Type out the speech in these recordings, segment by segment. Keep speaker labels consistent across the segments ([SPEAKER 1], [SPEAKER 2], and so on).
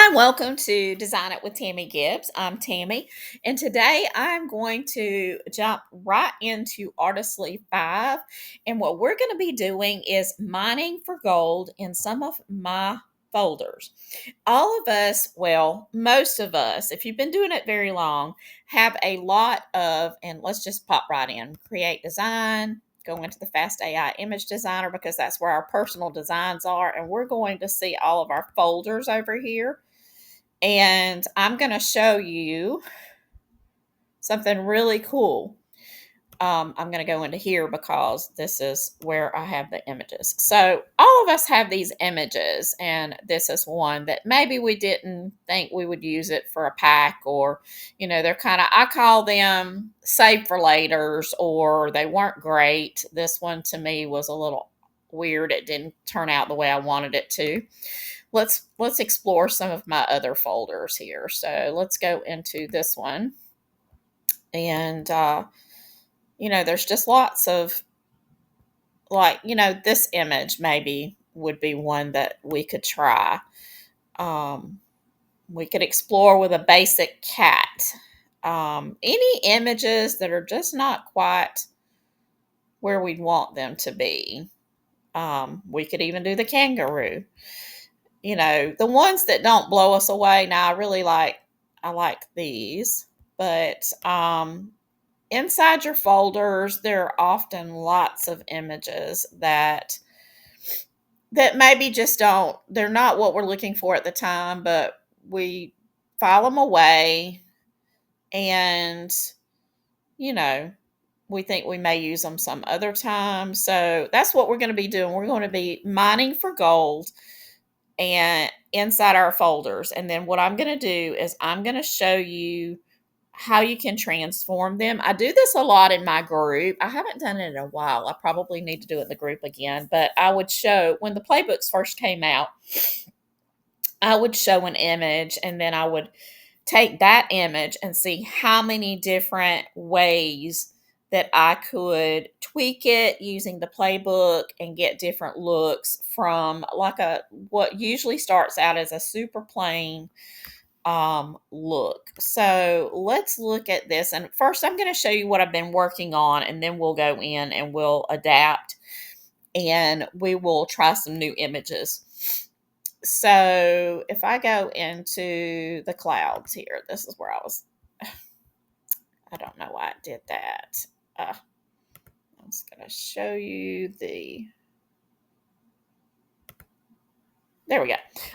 [SPEAKER 1] Hi, welcome to Design It with Tammie Gibbs. I'm Tammie, and today I'm going to jump right into Artistly 5. And what we're going to be doing is mining for gold in some of my folders. All of us, well, most of us, if you've been doing it very long, have a lot of, and let's just pop right in, create design. Go into the Fast AI Image Designer because that's where our personal designs are. And we're going to see all of our folders over here. And I'm going to show you something really cool. I'm going to go into here because this is where I have the images. So all of us have these images, and this is one that maybe we didn't think we would use it for a pack, or, they're kind of, I call them save for laters, or they weren't great. This one to me was a little weird. It didn't turn out the way I wanted it to. Let's explore some of my other folders here. So let's go into this one. And there's just lots of, like, this image maybe would be one that we could try. We could explore with a basic cat. Any images that are just not quite where we'd want them to be. We could even do the kangaroo. The ones that don't blow us away. Now, I like these, but inside your folders, there are often lots of images that maybe just don't, they're not what we're looking for at the time, but we file them away, and, you know, we think we may use them some other time. So that's what we're going to be doing. We're going to be mining for gold and inside our folders. And then what I'm going to do is I'm going to show you how you can transform them. I do this a lot in my group. I haven't done it in a while. I probably need to do it in the group again. But I would show, when the playbooks first came out, I would show an image, and then I would take that image and see how many different ways that I could tweak it using the playbook and get different looks from what usually starts out as a super plain look. So let's look at this. And first I'm going to show you what I've been working on, and then we'll go in and we'll adapt, and we will try some new images. So if I go into the clouds here, this is where I don't know why I did that. I'm just going to show you there we go.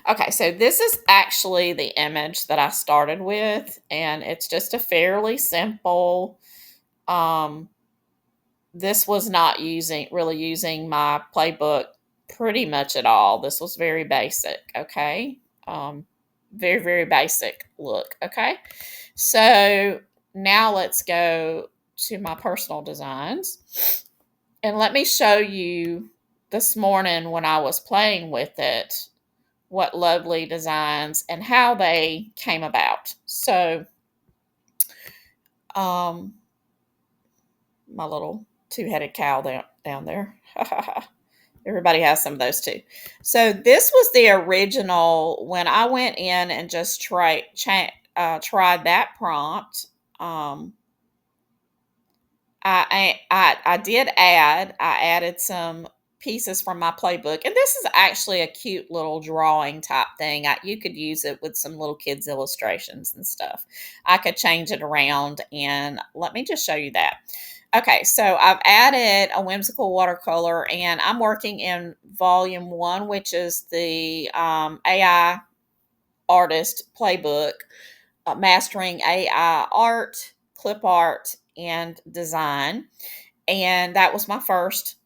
[SPEAKER 1] Okay, so this is actually the image that I started with, and it's just a fairly simple, this was not really using my playbook pretty much at all. This was very basic, okay? Very, very basic look, okay? So now let's go to my personal designs, and let me show you this morning when I was playing with it, what lovely designs and how they came about. So, my little two-headed cow down there. Everybody has some of those too. So this was the original when I went in and just tried that prompt. I added some pieces from my playbook, and this is actually a cute little drawing type thing. You could use it with some little kids illustrations and stuff. I could change it around, and let me just show you that. Okay, so I've added a whimsical watercolor, and I'm working in volume 1, which is the AI artist playbook, mastering AI art, clip art, and design. And that was my first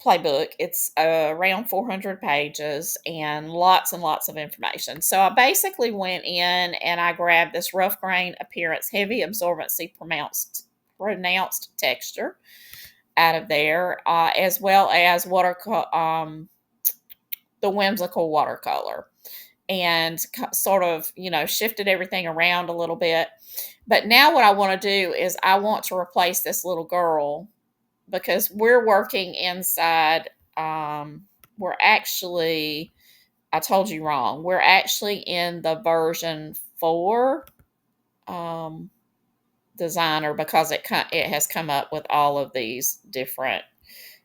[SPEAKER 1] playbook. It's around 400 pages and lots of information. So I basically went in and I grabbed this rough grain appearance, heavy absorbency, pronounced texture out of there, as well as the whimsical watercolor, and sort of, shifted everything around a little bit. But now what I want to do is I want to replace this little girl, because we're working inside, we're actually I told you wrong. We're actually in the version 4 designer because it has come up with all of these different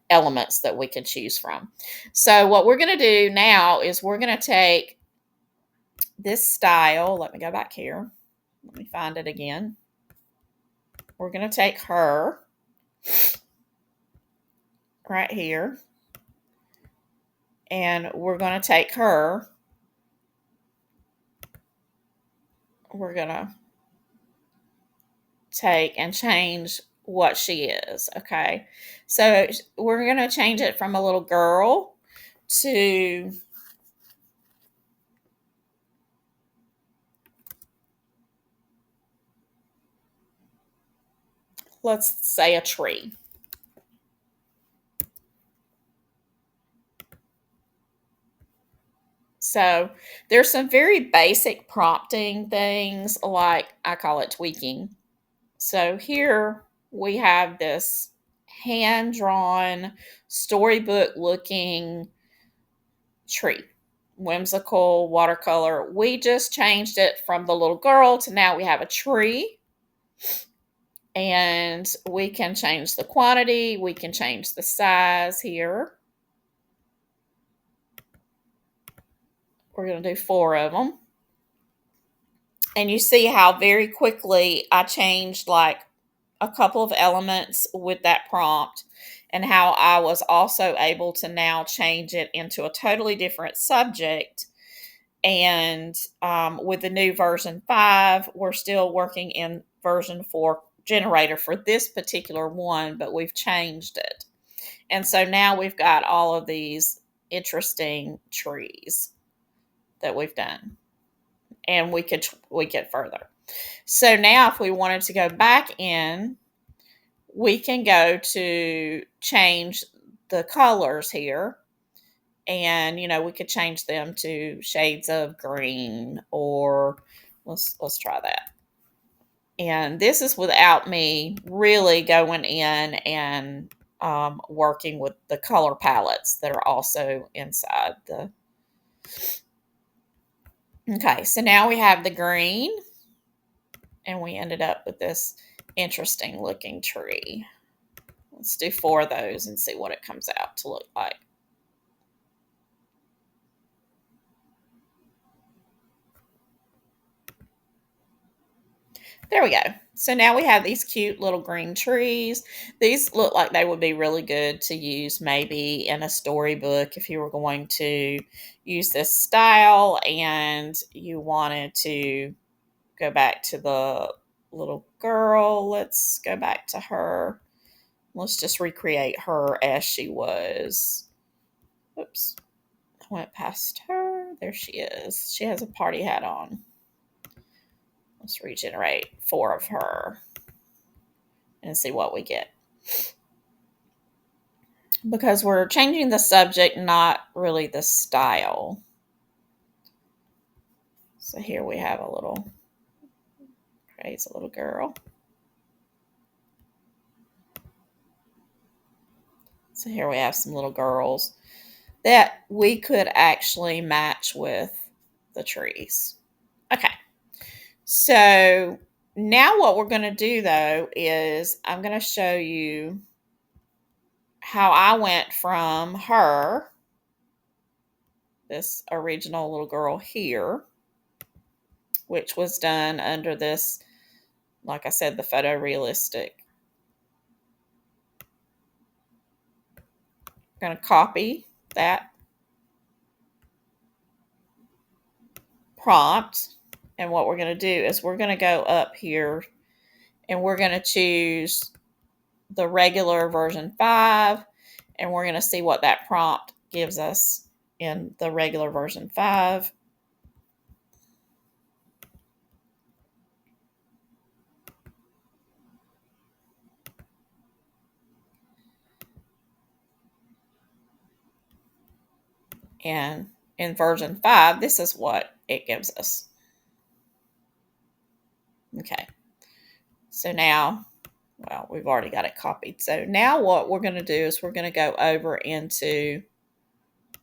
[SPEAKER 1] elements that we can choose from. So what we're going to do now is we're going to take this style. Let me go back here. Let me find it again. We're going to take her right here, and we're going to take her. We're going to take and change what she is. Okay. So we're going to change it from a little girl to, let's say, a tree. So there's some very basic prompting things, like I call it tweaking. So here we have this hand-drawn, storybook looking tree. Whimsical watercolor. We just changed it from the little girl to now we have a tree. And we can change the quantity. We can change the size here. We're going to do 4 of them. And you see how very quickly I changed like a couple of elements with that prompt, and how I was also able to now change it into a totally different subject. And with the new version 5, we're still working in version 4 generator for this particular one, but we've changed it. And so now we've got all of these interesting trees that we've done. And we could get further. So now if we wanted to go back in, we can go to change the colors here. And, we could change them to shades of green, or let's try that. And this is without me really going in and working with the color palettes that are also inside the. Okay, so now we have the green, and we ended up with this interesting looking tree. Let's do 4 of those and see what it comes out to look like. There we go. So now we have these cute little green trees. These look like they would be really good to use maybe in a storybook if you were going to use this style and you wanted to go back to the little girl. Let's go back to her. Let's just recreate her as she was. Oops. I went past her. There she is. She has a party hat on. Let's regenerate 4 of her and see what we get. Because we're changing the subject, not really the style. So here we have a little crazy little girl. So here we have some little girls that we could actually match with the trees. Okay. So now what we're going to do, though, is I'm going to show you how I went from her, this original little girl here, which was done under this, like I said, the photorealistic. I'm going to copy that prompt. And what we're going to do is we're going to go up here and we're going to choose the regular version 5. And we're going to see what that prompt gives us in the regular version 5. And in version 5, this is what it gives us. Okay. So now, well, we've already got it copied. So now what we're going to do is we're going to go over into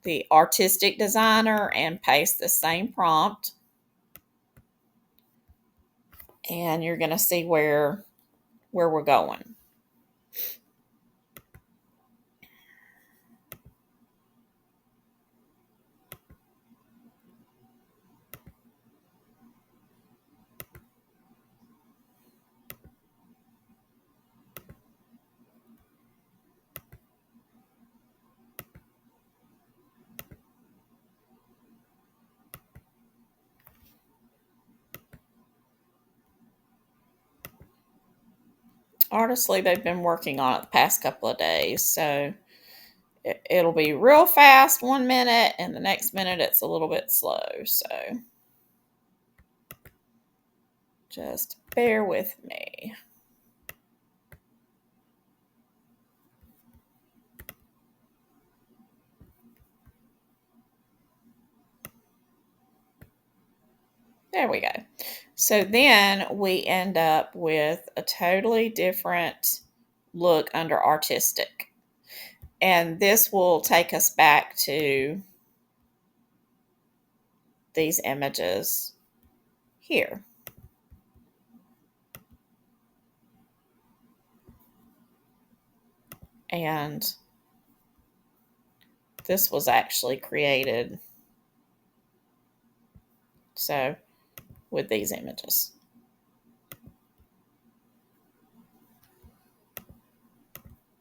[SPEAKER 1] the artistic designer and paste the same prompt. And you're going to see where we're going. Honestly, they've been working on it the past couple of days, so it'll be real fast 1 minute, and the next minute it's a little bit slow. So just bear with me. There we go. So then we end up with a totally different look under artistic. And this will take us back to these images here. And this was actually created so with these images.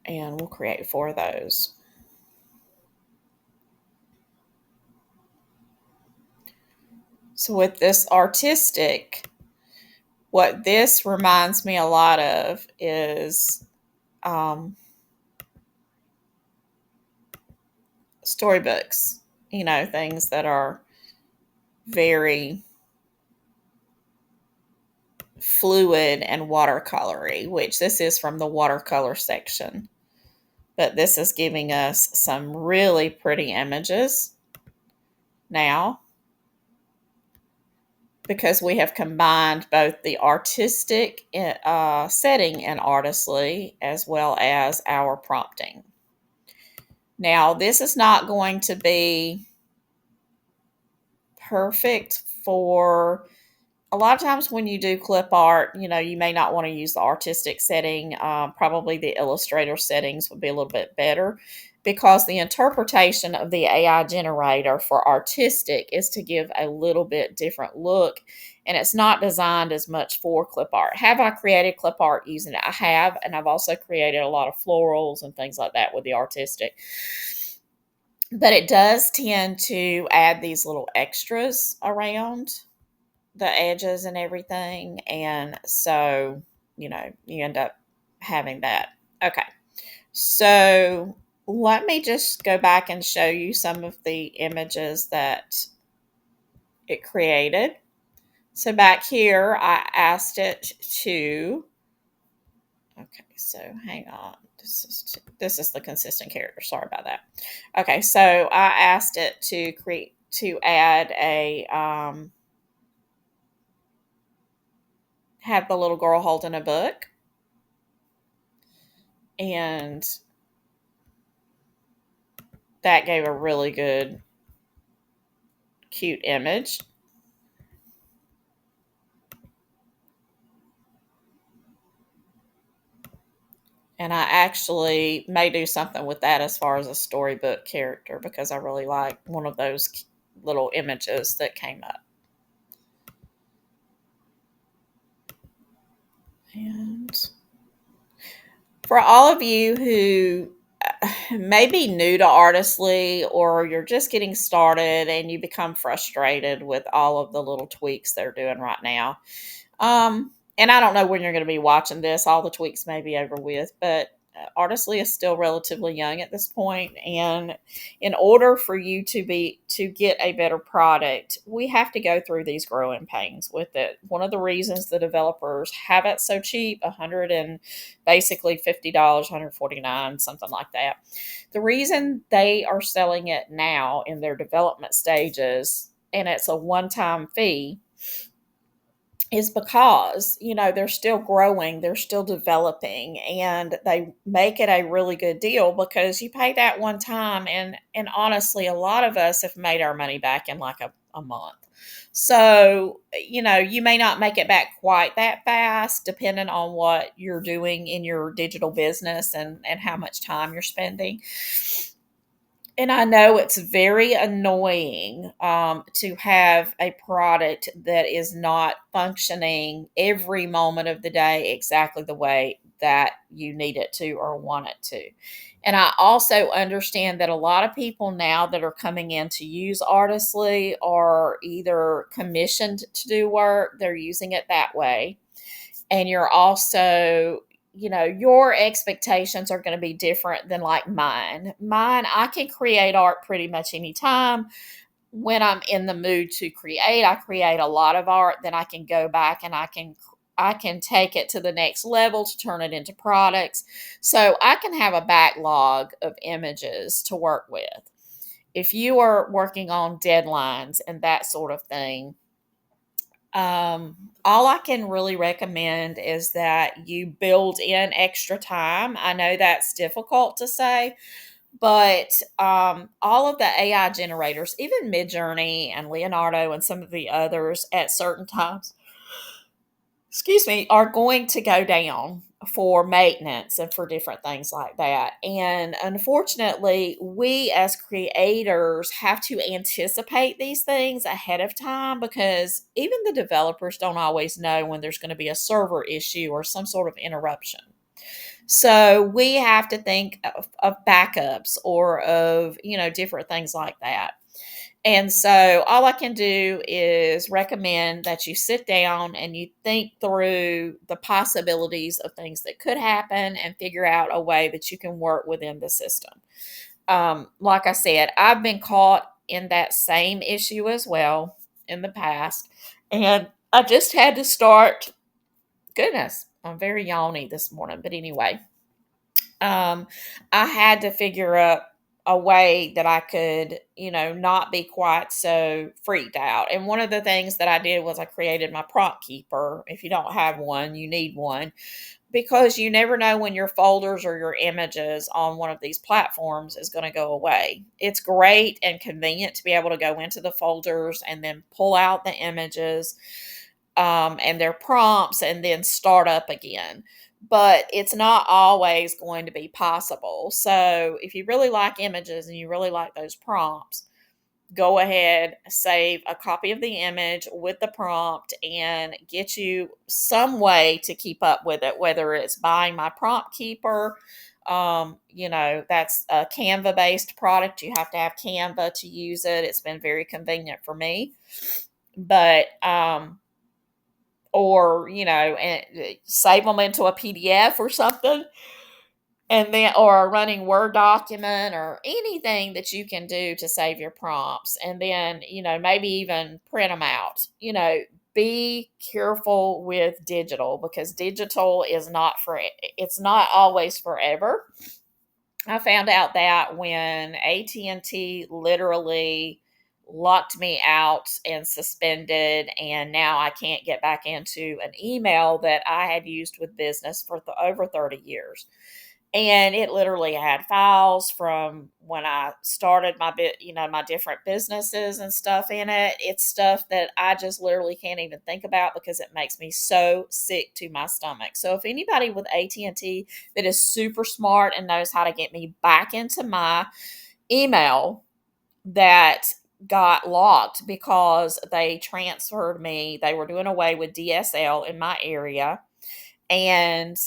[SPEAKER 1] And we'll create 4 of those. So with this artistic, what this reminds me a lot of is storybooks, things that are very fluid and watercolory, which this is from the watercolor section. But this is giving us some really pretty images now, because we have combined both the artistic setting in Artistly as well as our prompting. Now, this is not going to be perfect for a lot of times when you do clip art. You may not want to use the artistic setting. Probably the Illustrator settings would be a little bit better, because the interpretation of the AI generator for artistic is to give a little bit different look, and it's not designed as much for clip art. Have I created clip art using it? I have, and I've also created a lot of florals and things like that with the artistic. But it does tend to add these little extras around the edges and everything, and so you end up having that. Okay, so let me just go back and show you some of the images that it created. So back here I asked it to, okay, so hang on, this is the consistent character, sorry about that. Okay, so I asked it to add a have the little girl holding a book, and that gave a really good, cute image. And I actually may do something with that as far as a storybook character, because I really like one of those little images that came up. And for all of you who may be new to Artistly, or you're just getting started and you become frustrated with all of the little tweaks they're doing right now, and I don't know when you're going to be watching this, all the tweaks may be over with, but Artistly is still relatively young at this point, and in order for you to get a better product, we have to go through these growing pains with it. One of the reasons the developers have it so cheap, basically $50, $149, something like that. The reason they are selling it now in their development stages, and it's a one-time fee, is because, they're still growing, they're still developing, and they make it a really good deal because you pay that one time, and honestly, a lot of us have made our money back in like a month. So, you may not make it back quite that fast, depending on what you're doing in your digital business and how much time you're spending. And I know it's very annoying to have a product that is not functioning every moment of the day exactly the way that you need it to or want it to. And I also understand that a lot of people now that are coming in to use Artistly are either commissioned to do work, they're using it that way, and you're also, your expectations are going to be different than like mine. I can create art pretty much anytime. When I'm in the mood to create, I create a lot of art, then I can go back and I can take it to the next level to turn it into products. So I can have a backlog of images to work with. If you are working on deadlines and that sort of thing, all I can really recommend is that you build in extra time. I know that's difficult to say, but all of the AI generators, even Midjourney and Leonardo and some of the others at certain times, are going to go down for maintenance and for different things like that. And unfortunately, we as creators have to anticipate these things ahead of time because even the developers don't always know when there's going to be a server issue or some sort of interruption. So we have to think of backups or of, different things like that. And so all I can do is recommend that you sit down and you think through the possibilities of things that could happen and figure out a way that you can work within the system. Like I said, I've been caught in that same issue as well in the past. And I just had to start. Goodness, I'm very yawny this morning. But anyway, um, I had to figure out a way that I could, not be quite so freaked out. And one of the things that I did was I created my prompt keeper. If you don't have one, you need one because you never know when your folders or your images on one of these platforms is going to go away. It's great and convenient to be able to go into the folders and then pull out the images and their prompts and then start up again. But it's not always going to be possible. So if you really like images and you really like those prompts, go ahead, save a copy of the image with the prompt and get you some way to keep up with it, whether it's buying my prompt keeper. That's a Canva based product. You have to have Canva to use it. It's been very convenient for me. But, or, and save them into a PDF or something, and then or a running Word document or anything that you can do to save your prompts, and then maybe even print them out. Be careful with digital because digital is not for it's not always forever. I found out that when AT&T literally locked me out and suspended, and now I can't get back into an email that I had used with business for over 30 years. And it literally had files from when I started my different businesses and stuff in it. It's stuff that I just literally can't even think about because it makes me so sick to my stomach. So if anybody with AT&T that is super smart and knows how to get me back into my email that got locked because they transferred me, they were doing away with DSL in my area, and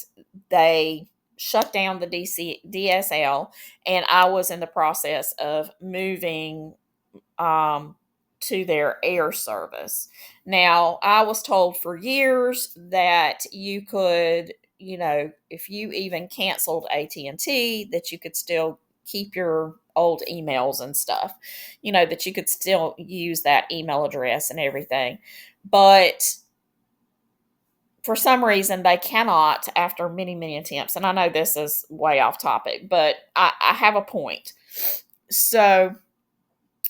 [SPEAKER 1] they shut down the DSL, and I was in the process of moving to their air service. Now, I was told for years that you could, if you even canceled AT&T, that you could still keep your old emails and stuff, that you could still use that email address and everything. But for some reason they cannot after many, many attempts. And I know this is way off topic, but I have a point. So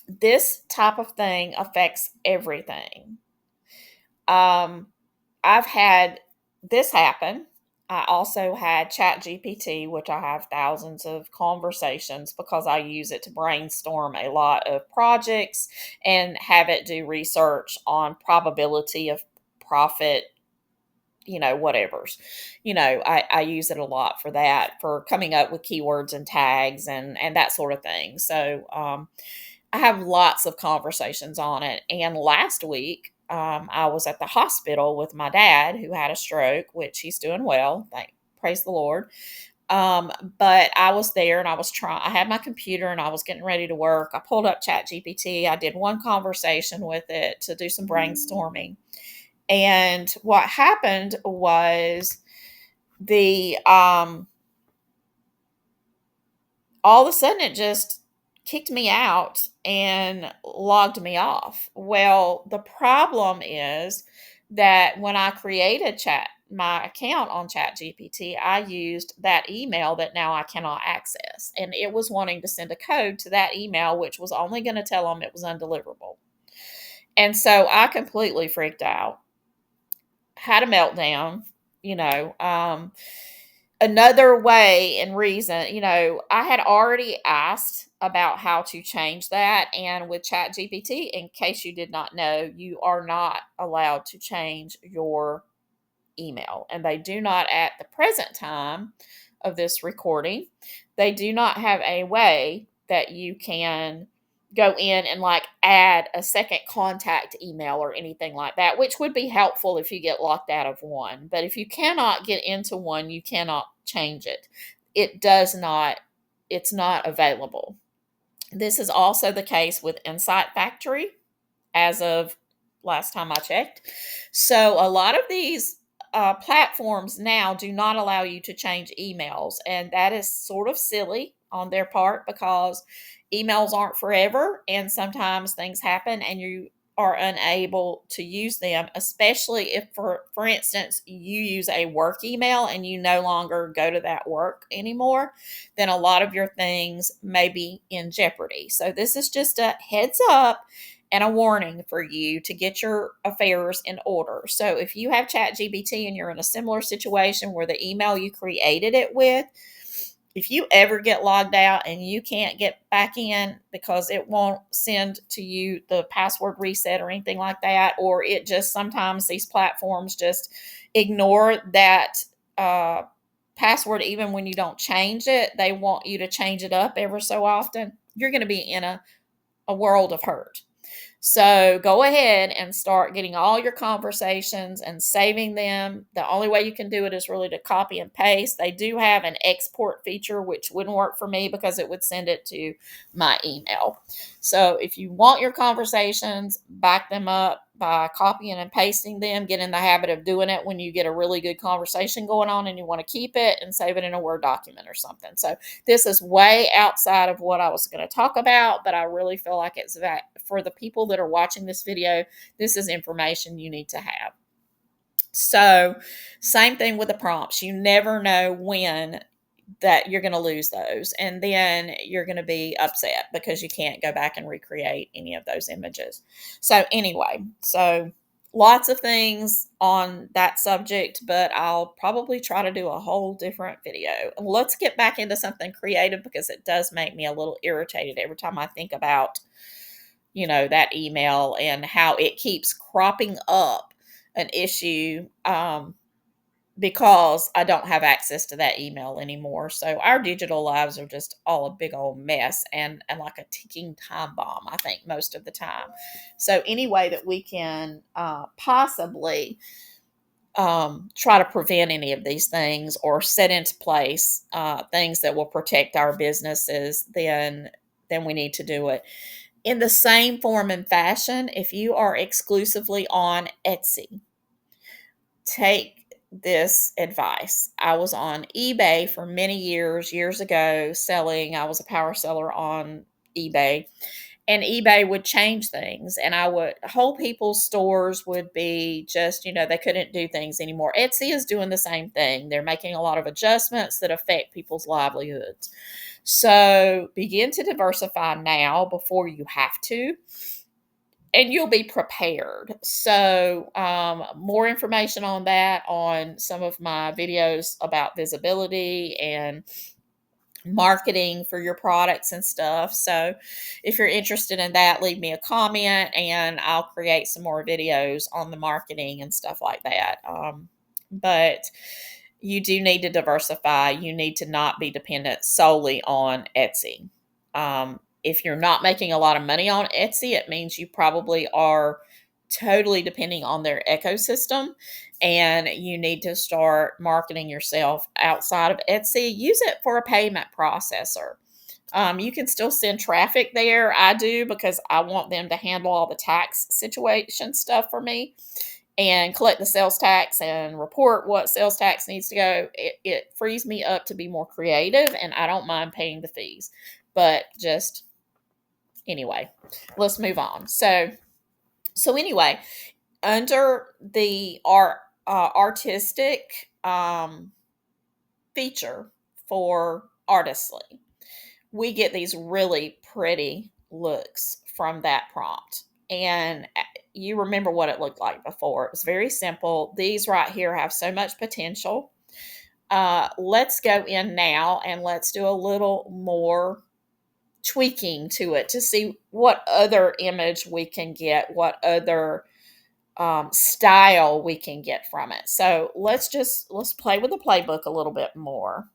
[SPEAKER 1] this type of thing affects everything. I've had this happen. I also had ChatGPT, which I have thousands of conversations because I use it to brainstorm a lot of projects and have it do research on probability of profit, whatever's. I use it a lot for that, for coming up with keywords and tags and that sort of thing. So I have lots of conversations on it. And last week, I was at the hospital with my dad who had a stroke, which he's doing well. Praise the Lord. But I was there and I had my computer and I was getting ready to work. I pulled up ChatGPT. I did one conversation with it to do some brainstorming. And what happened was the all of a sudden it just kicked me out and logged me off. Well, the problem is that when I created my account on ChatGPT, I used that email that now I cannot access. And it was wanting to send a code to that email, which was only going to tell them it was undeliverable. And so I completely freaked out, had a meltdown, you know. Another way and reason, I had already asked about how to change that. And with ChatGPT, in case you did not know, you are not allowed to change your email. And they do not, at the present time of this recording, they do not have a way that you can go in and like add a second contact email or anything like that, which would be helpful if you get locked out of one. But if you cannot get into one, you cannot change it. It's not available. This is also the case with Insight Factory as of last time I checked. So a lot of these platforms now do not allow you to change emails, and that is sort of silly on their part because emails aren't forever, and sometimes things happen, and you are unable to use them, especially if, for instance, you use a work email and you no longer go to that work anymore, then a lot of your things may be in jeopardy. So this is just a heads up and a warning for you to get your affairs in order. So if you have ChatGPT and you're in a similar situation where the email you created it with, if you ever get logged out and you can't get back in because it won't send to you the password reset or anything like that, or it just sometimes these platforms just ignore that password even when you don't change it, they want you to change it up ever so often, you're going to be in a world of hurt. So go ahead and start getting all your conversations and saving them. The only way you can do it is really to copy and paste. They do have an export feature, which wouldn't work for me because it would send it to my email. So if you want your conversations, back them up by copying and pasting them. Get in the habit of doing it when you get a really good conversation going on and you want to keep it and save it in a Word document or something. So this is way outside of what I was going to talk about, but I really feel like it's that for the people that are watching this video, this is information you need to have. So same thing with the prompts. You never know when that you're going to lose those, and then you're going to be upset because you can't go back and recreate any of those images. So anyway, lots of things on that subject, but I'll probably try to do a whole different video. Let's get back into something creative because it does make me a little irritated every time I think about that email and how it keeps cropping up an issue because I don't have access to that email anymore. So our digital lives are just all a big old mess and like a ticking time bomb, I think, most of the time. So any way that we can possibly try to prevent any of these things or set into place things that will protect our businesses, then we need to do it. In the same form and fashion, if you are exclusively on Etsy, take this advice. I was on eBay for many years ago selling. I was a power seller on eBay, and eBay would change things, and whole people's stores would be just, they couldn't do things anymore. Etsy is doing the same thing. They're making a lot of adjustments that affect people's livelihoods. So begin to diversify now before you have to. and you'll be prepared. So, more information on that on some of my videos about visibility and marketing for your products and stuff. So, if you're interested in that, leave me a comment and I'll create some more videos on the marketing and stuff like that. But you do need to diversify. You need to not be dependent solely on Etsy. If you're not making a lot of money on Etsy, it means you probably are totally depending on their ecosystem, and you need to start marketing yourself outside of Etsy. Use it for a payment processor. You can still send traffic there. I do, because I want them to handle all the tax situation stuff for me and collect the sales tax and report what sales tax needs to go. It frees me up to be more creative, and I don't mind paying the fees. But just anyway, let's move on. So anyway, under the artistic feature for Artistly, we get these really pretty looks from that prompt. And you remember what it looked like before. It was very simple. These right here have so much potential. Let's go in now and let's do a little more tweaking to it to see what other image we can get, what other style we can get from it. So let's play with the playbook a little bit more.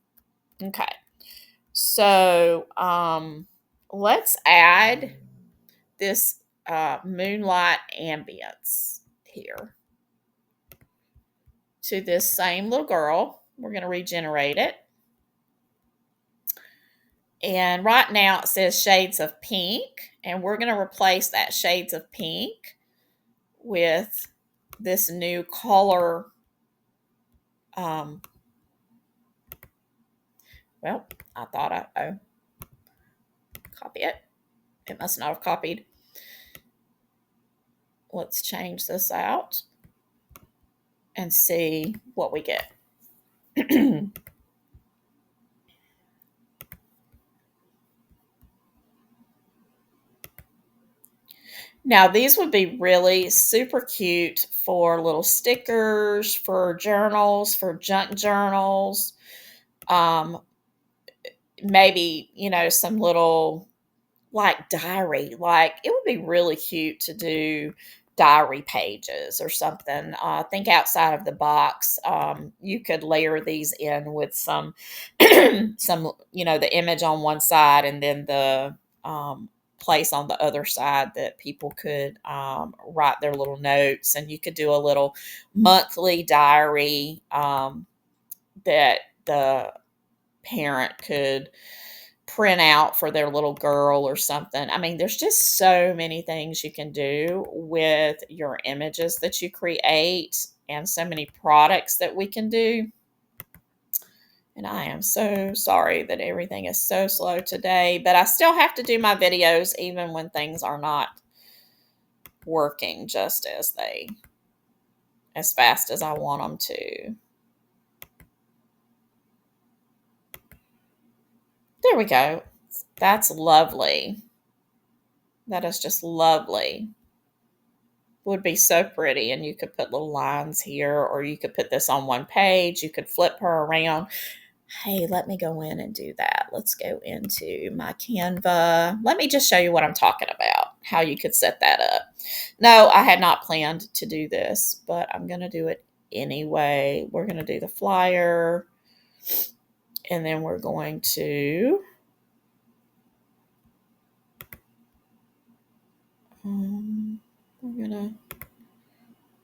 [SPEAKER 1] Okay. So let's add this moonlight ambience here to this same little girl. We're going to regenerate it. And right now it says shades of pink, and we're going to replace that shades of pink with this new color. Well, I thought copy it. It must not have copied. Let's change this out and see what we get. Now, these would be really super cute for little stickers, for journals, for junk journals. Maybe, some little like diary. Like, it would be really cute to do diary pages or something. Think outside of the box. You could layer these in with some, the image on one side, and then the place on the other side that people could write their little notes. And you could do a little monthly diary that the parent could print out for their little girl or something. I mean, there's just so many things you can do with your images that you create, and so many products that we can do. And I am so sorry that everything is so slow today, but I still have to do my videos even when things are not working just as fast as I want them to. There we go. That's lovely. That is just lovely. Would be so pretty. And you could put little lines here, or you could put this on one page. You could flip her around. Hey, let me go in and do that. Let's go into my Canva. Let me just show you what I'm talking about, how you could set that up. No, I had not planned to do this, but I'm going to do it anyway. We're going to do the flyer, and then we're going to we're going to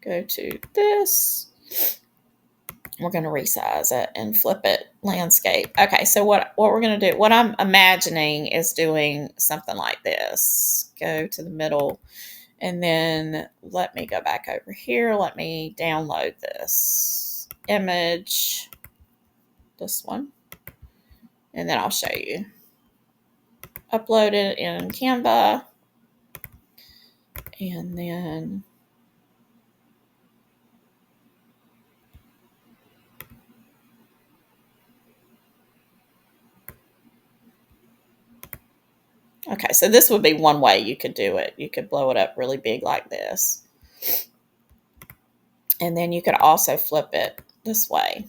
[SPEAKER 1] go to this. We're going to resize it and flip it landscape. Okay, so what we're going to do, what I'm imagining is doing something like this. Go to the middle, and then let me go back over here. Let me download this image, this one, and then I'll show you. Upload it in Canva, and then Okay, so this would be one way you could do it. You could blow it up really big like this. And then you could also flip it this way.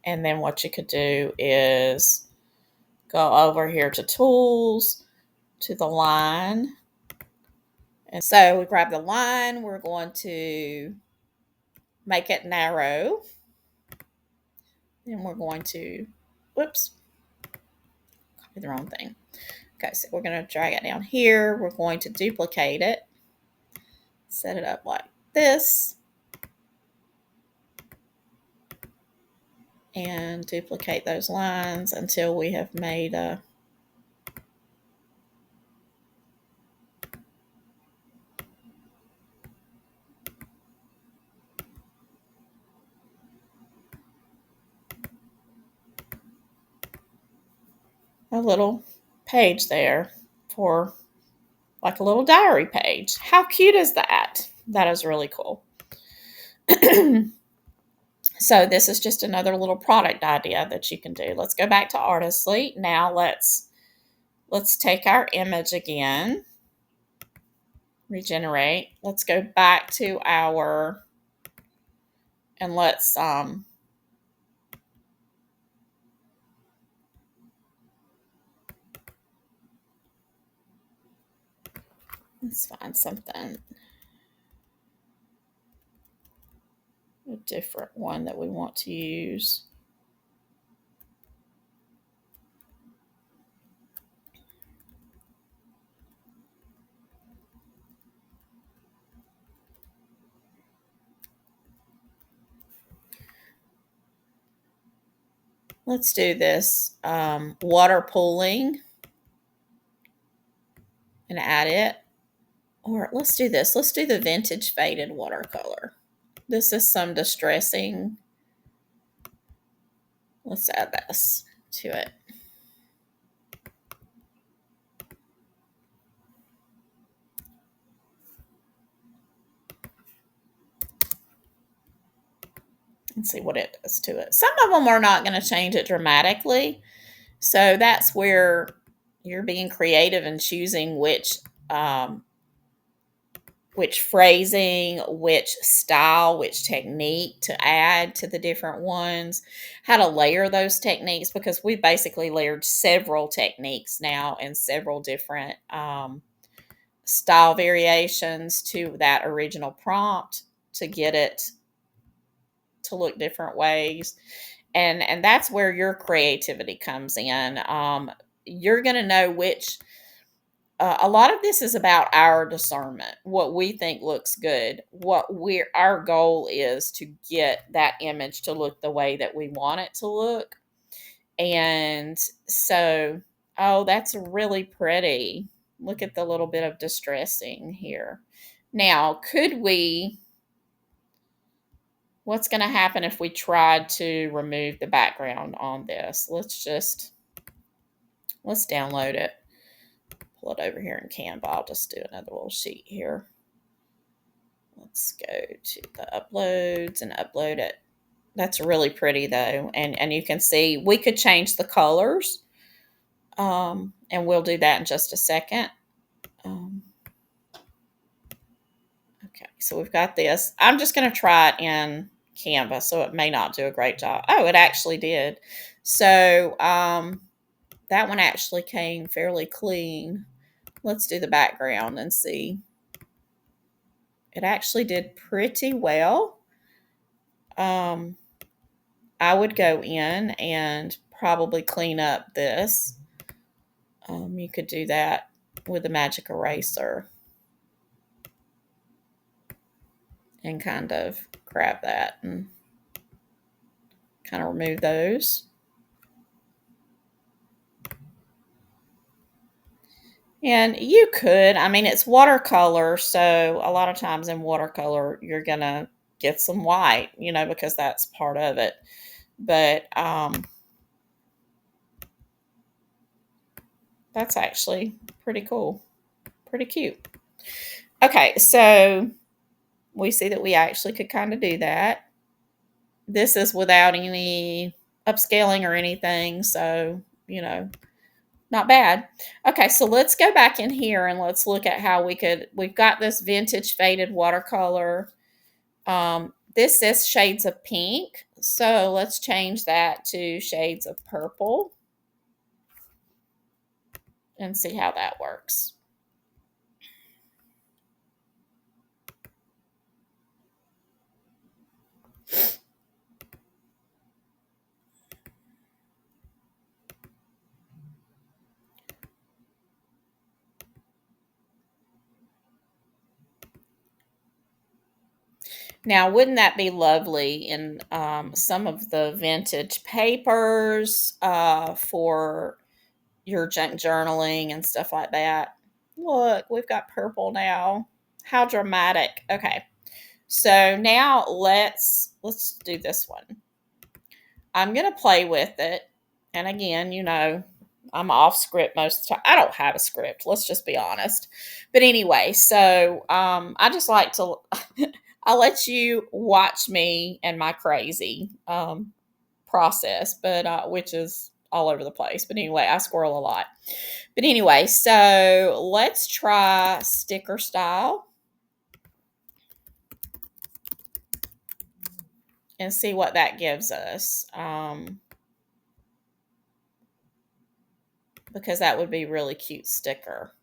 [SPEAKER 1] And then what you could do is go over here to Tools, to the line. And so we grab the line. We're going to make it narrow. Then we're going to, whoops, copy the wrong thing. Okay, so we're going to drag it down here. We're going to duplicate it. Set it up like this. And duplicate those lines until we have made a little page there for like a little diary page. How cute is that? That is really cool. So this is just another little product idea that you can do. Let's go back to Artistly. Now let's take our image again. Regenerate. Let's go back to our, and let's find something, a different one that we want to use. Let's do this water pooling and add it. Or let's do this. Let's do the vintage faded watercolor. This is some distressing. Let's add this to it. And see what it does to it. Some of them are not going to change it dramatically. So that's where you're being creative and choosing which phrasing, which style, which technique to add to the different ones, how to layer those techniques, because we basically layered several techniques now and several different style variations to that original prompt to get it to look different ways. And that's where your creativity comes in. You're going to know which, a lot of this is about our discernment, what we think looks good, our goal is to get that image to look the way that we want it to look. And so, oh, that's really pretty. Look at the little bit of distressing here. Now, what's going to happen if we tried to remove the background on this? Let's download it. Pull it over here in Canva. I'll just do another little sheet here. Let's go to the uploads and upload it. That's really pretty though. And you can see we could change the colors. And we'll do that in just a second. Okay, so we've got this. I'm just going to try it in Canva, so it may not do a great job. Oh, it actually did. So that one actually came fairly clean. Let's do the background and see. It actually did pretty well. I would go in and probably clean up this. You could do that with a magic eraser and kind of grab that and kind of remove those. And you could, I mean, it's watercolor, so a lot of times in watercolor, you're going to get some white, because that's part of it. But that's actually pretty cool, pretty cute. Okay, so we see that we actually could kind of do that. This is without any upscaling or anything, so, not Not bad. Okay, so let's go back in here and let's look at how we've got this vintage faded watercolor. This says shades of pink, so let's change that to shades of purple and see how that works. Now, wouldn't that be lovely in some of the vintage papers for your junk journaling and stuff like that? Look, we've got purple now. How dramatic. Okay. So now let's do this one. I'm going to play with it. And again, I'm off script most of the time. I don't have a script. Let's just be honest. But anyway, so I just like to, I'll let you watch me and my crazy process, but which is all over the place. But anyway, I squirrel a lot. But anyway, so let's try sticker style and see what that gives us. Because that would be really cute sticker.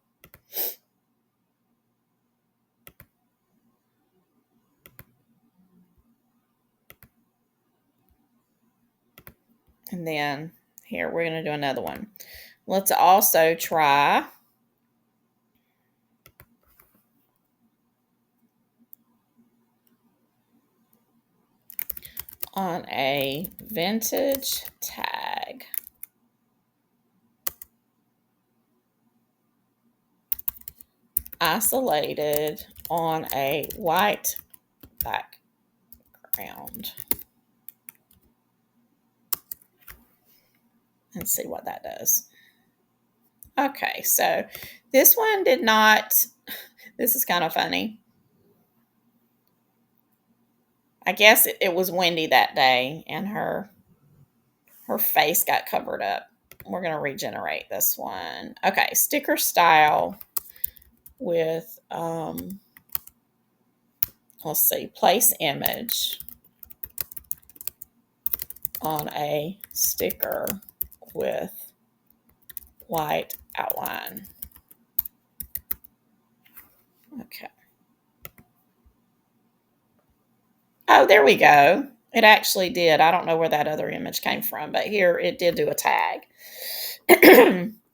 [SPEAKER 1] And then here, we're going to do another one. Let's also try on a vintage tag. Isolated on a white background. And see what that does. Okay, so this one did not, this is kind of funny. I guess it was windy that day and her face got covered up. We're going to regenerate this one. Okay, sticker style with, let's see, place image on a sticker with white outline. Okay. Oh, there we go. It actually did. I don't know where that other image came from, but here it did do a tag.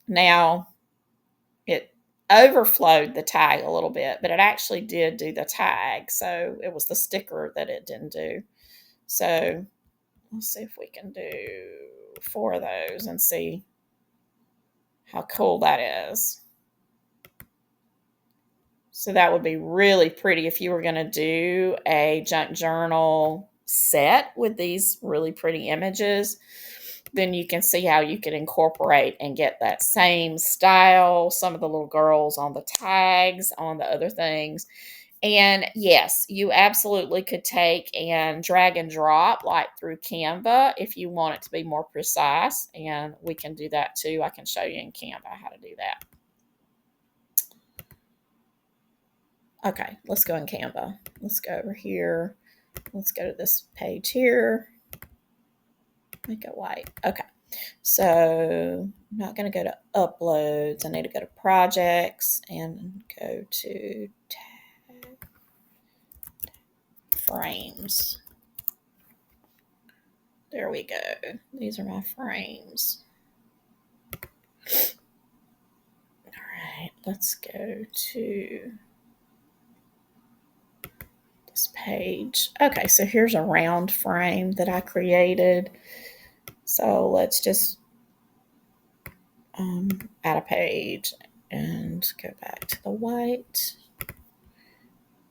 [SPEAKER 1] Now, it overflowed the tag a little bit, but it actually did do the tag. So it was the sticker that it didn't do. So let's see if we can do 4 of those and see how cool that is. So that would be really pretty if you were going to do a junk journal set with these really pretty images. Then you can see how you could incorporate and get that same style, some of the little girls on the tags, on the other things. And yes, you absolutely could take and drag and drop like through Canva if you want it to be more precise. And we can do that too. I can show you in Canva how to do that. Okay, let's go in Canva. Let's go over here. Let's go to this page here. Make it white. Okay, so I'm not going to go to uploads. I need to go to projects and go to frames. There we go. These are my frames. All right, let's go to this page. Okay, so here's a round frame that I created. So let's just add a page and go back to the white.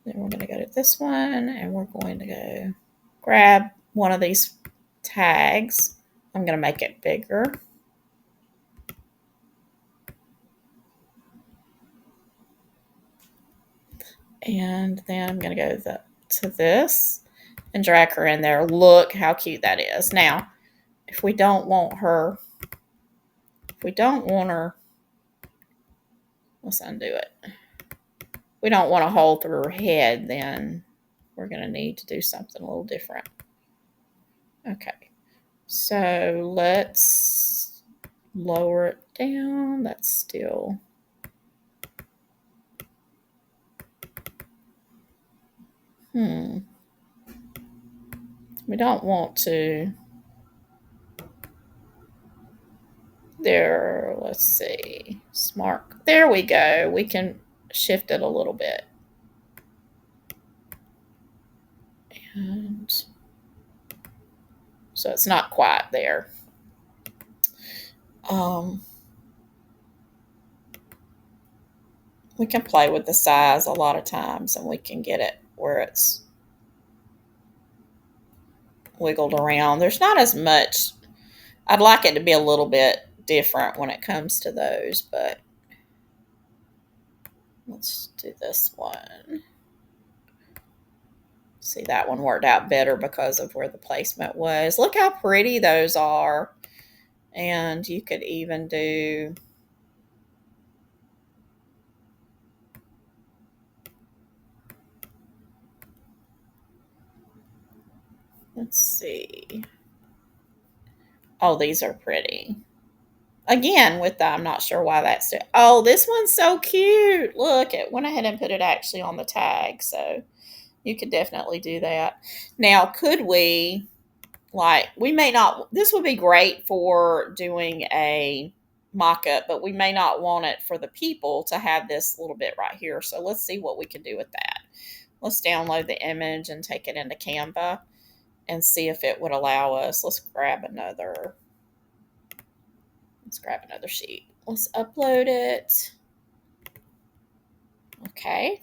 [SPEAKER 1] Then we're going to go to this one and we're going to go grab one of these tags. I'm going to make it bigger. And then I'm going to go to this and drag her in there. Look how cute that is. Now, if we don't want her Let's undo it. We don't want a hole through her head, then we're going to need to do something a little different. Okay, so let's lower it down. That's still... We don't want to... There, let's see. Smart. There we go. We can shift it a little bit. And so it's not quite there. We can play with the size a lot of times, and we can get it where it's wiggled around. There's not as much. I'd like it to be a little bit different when it comes to those, but let's do this one. See, that one worked out better because of where the placement was. Look how pretty those are. And you could even do... Let's see. Oh, these are pretty. Again, with the, I'm not sure why that's... Oh, this one's so cute. Look, it went ahead and put it actually on the tag. So you could definitely do that. Now, could we... Like, we may not... This would be great for doing a mock-up, but we may not want it for the people to have this little bit right here. So let's see what we can do with that. Let's download the image and take it into Canva and see if it would allow us. Let's grab another sheet. Let's upload it. Okay.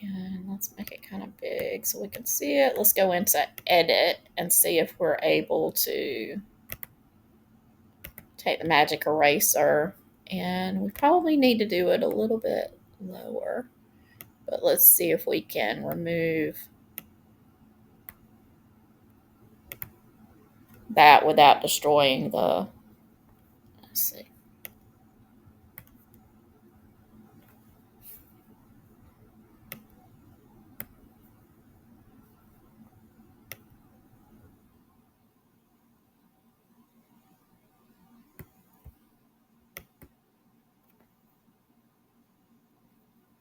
[SPEAKER 1] And let's make it kind of big so we can see it. Let's go into edit and see if we're able to take the magic eraser. And we probably need to do it a little bit lower. But let's see if we can remove that without destroying the... Let's see.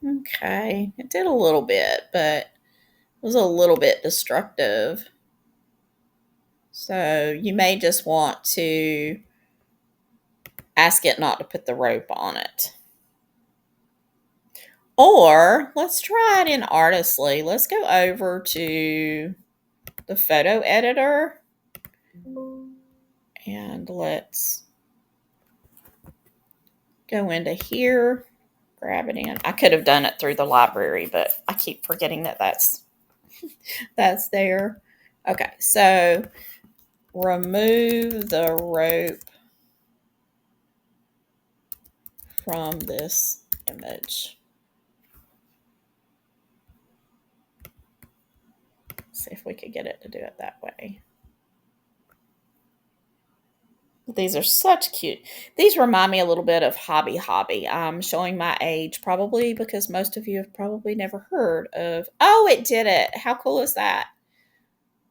[SPEAKER 1] Okay, it did a little bit, but it was a little bit destructive. So you may just want to ask it not to put the rope on it. Or let's try it in Artistly. Let's go over to the photo editor and let's go into here, grab it in. I could have done it through the library, but I keep forgetting that that's there. Okay, so remove the rope from this image. See if we could get it to do it that way. These are such cute. These remind me a little bit of Hobby Hobby. I'm showing my age probably because most of you have probably never heard of... Oh, it did it. How cool is that?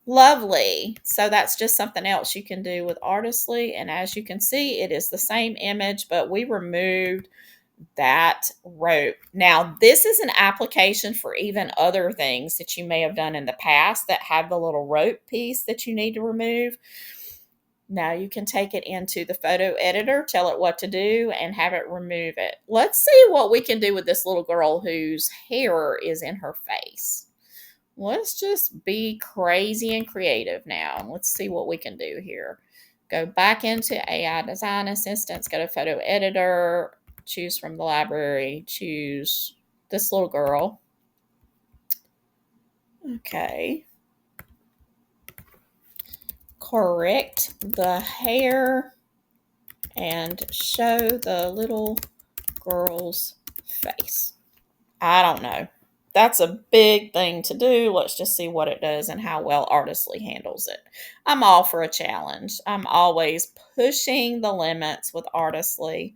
[SPEAKER 1] Lovely. So that's just something else you can do with Artistly. And as you can see, it is the same image, but we removed that rope. Now, this is an application for even other things that you may have done in the past that have the little rope piece that you need to remove. Now you can take it into the photo editor, tell it what to do, and have it remove it. Let's see what we can do with this little girl whose hair is in her face. Let's just be crazy and creative now. Let's see what we can do here. Go back into AI Design Assistance, go to Photo Editor, choose from the library, choose this little girl. Okay. Correct the hair and show the little girl's face. I don't know. that's a big thing to do. Let's just see what it does and how well Artistly handles it. I'm all for a challenge. I'm always pushing the limits with Artistly.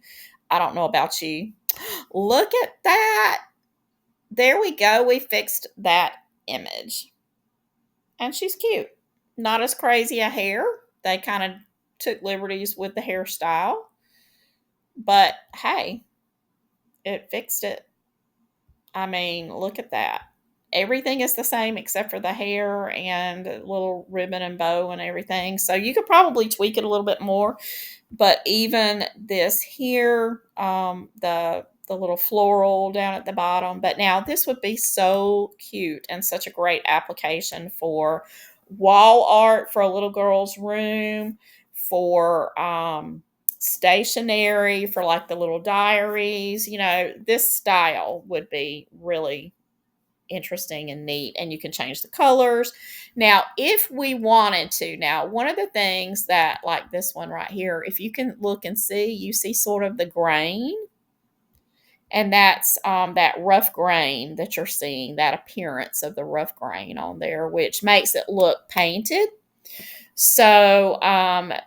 [SPEAKER 1] I don't know about you. Look at that. There we go. We fixed that image. And she's cute. Not as crazy a hair. They kind of took liberties with the hairstyle. But hey, it fixed it. I mean, look at that. Everything is the same except for the hair and little ribbon and bow and everything. So you could probably tweak it a little bit more. But even this here, the little floral down at the bottom. But now this would be so cute and such a great application for wall art for a little girl's room, for stationery, for like the little diaries. This style would be really interesting and neat, and you can change the colors. Now, if we wanted to, now one of the things that, like this one right here, if you can look and see, you see sort of the grain, and that's that rough grain that you're seeing, that appearance of the rough grain on there, which makes it look painted. So,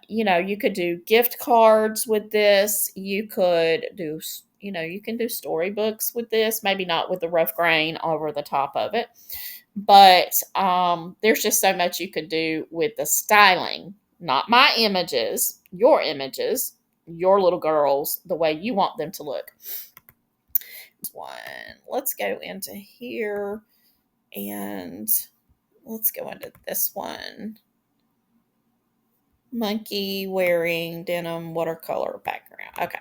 [SPEAKER 1] you could do gift cards with this. You could do, you can do storybooks with this, maybe not with the rough grain over the top of it. But there's just so much you could do with the styling. Not my images, your little girls, the way you want them to look. Let's go into here and let's go into this one. Monkey wearing denim watercolor background. Okay.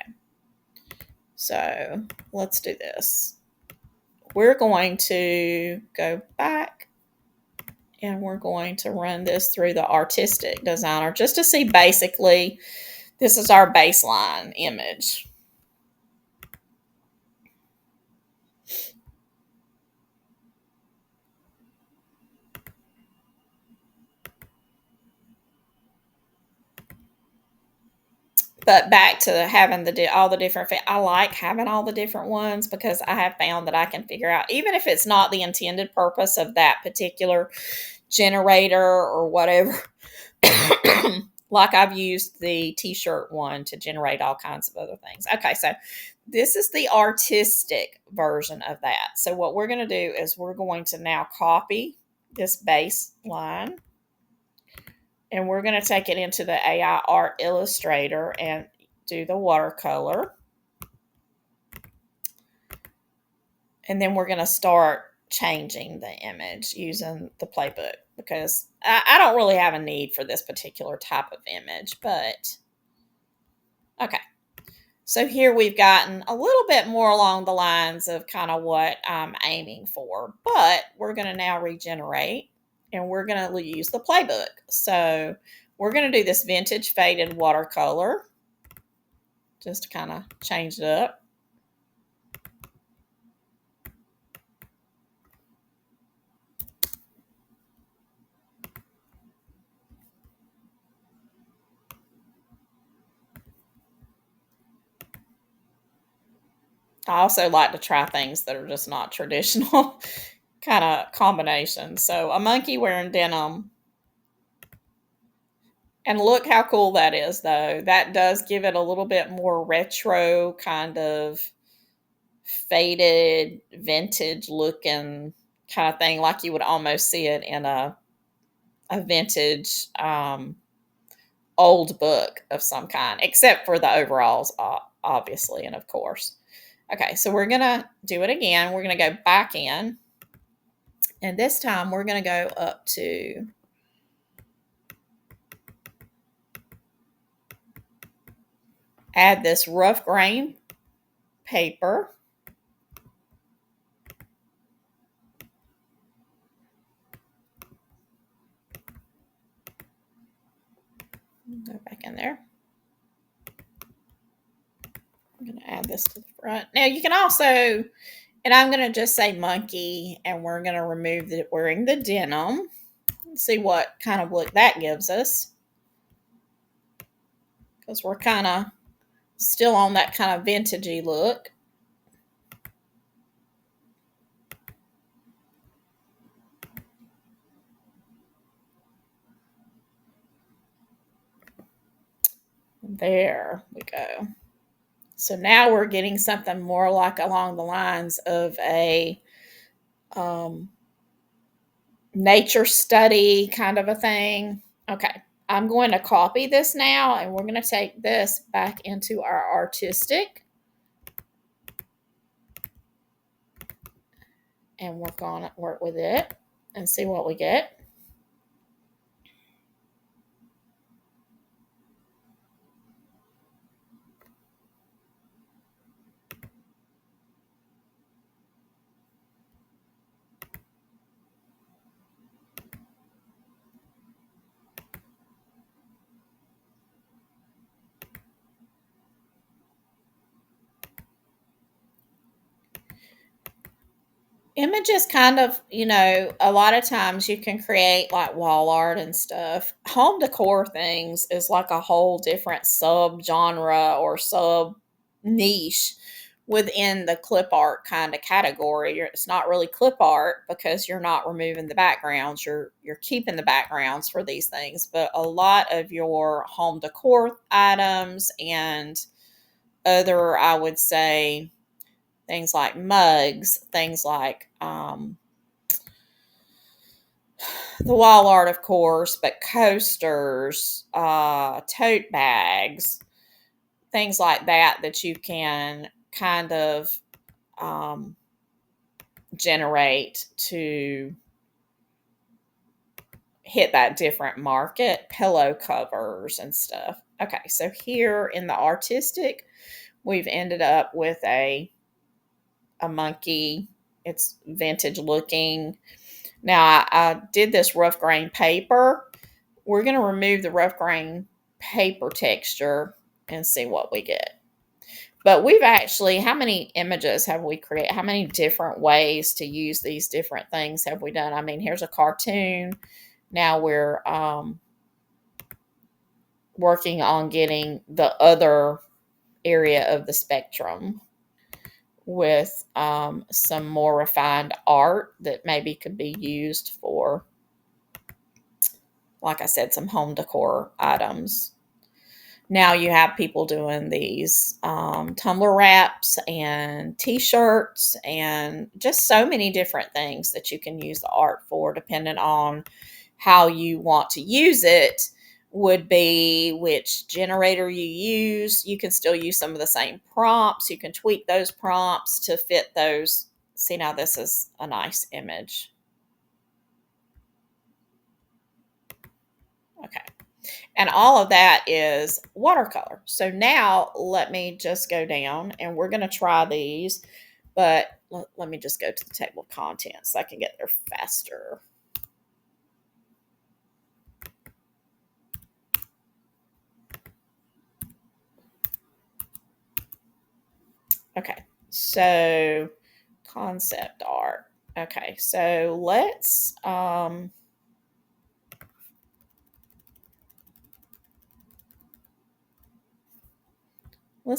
[SPEAKER 1] So let's do this. We're going to go back and we're going to run this through the artistic designer just to see basically this is our baseline image. But back to having all the different, I like having all the different ones because I have found that I can figure out, even if it's not the intended purpose of that particular generator or whatever, like I've used the t-shirt one to generate all kinds of other things. Okay, so this is the artistic version of that. So what we're going to do is we're going to now copy this baseline, and we're going to take it into the AI Art Illustrator and do the watercolor. And then we're going to start changing the image using the Playbook because I don't really have a need for this particular type of image, but okay. So here we've gotten a little bit more along the lines of kind of what I'm aiming for, but we're going to now regenerate. And we're going to use the Playbook. So we're going to do this vintage faded watercolor. Just to kind of change it up. I also like to try things that are just not traditional kind of combinations. So a monkey wearing denim. And look how cool that is, though. That does give it a little bit more retro kind of faded, vintage looking kind of thing, like you would almost see it in a vintage old book of some kind, except for the overalls, obviously, and of course. Okay, so we're going to do it again. We're going to go back in, and this time we're going to go up to add this rough grain paper. Go back in there. I'm going to add this to the front. Now you can also, and I'm going to just say monkey, and we're going to remove the wearing the denim. See what kind of look that gives us. Because we're kind of still on that kind of vintagey look. There we go. So now we're getting something more like along the lines of a um, nature study kind of a thing. Okay, I'm going to copy this now, and we're going to take this back into our artistic, and we're going to work with it and see what we get. Images kind of, a lot of times you can create like wall art and stuff. Home decor things is like a whole different sub genre or sub niche within the clip art kind of category. It's not really clip art because you're not removing the backgrounds. You're keeping the backgrounds for these things, but a lot of your home decor items and other, I would say, things like mugs, things like the wall art, of course, but coasters, tote bags, things like that that you can kind of um, generate to hit that different market, pillow covers and stuff. Okay, so here in the artistic, we've ended up with a monkey. It's vintage looking. Now, I did this rough grain paper. We're going to remove the rough grain paper texture and see what we get. But we've actually, how many images have we created? How many different ways to use these different things have we done? I mean, here's a cartoon. Now we're working on getting the other area of the spectrum with some more refined art that maybe could be used for, like I said, some home decor items. Now you have people doing these tumbler wraps and t-shirts and just so many different things that you can use the art for, depending on how you want to use it. Would be which generator you use. You can still use some of the same prompts. You can tweak those prompts to fit those. See, now this is a nice image. Okay. And all of that is watercolor. So now let me just go down and we're going to try these, but let me just go to the table of contents so I can get there faster. Okay, so concept art. Okay, so let's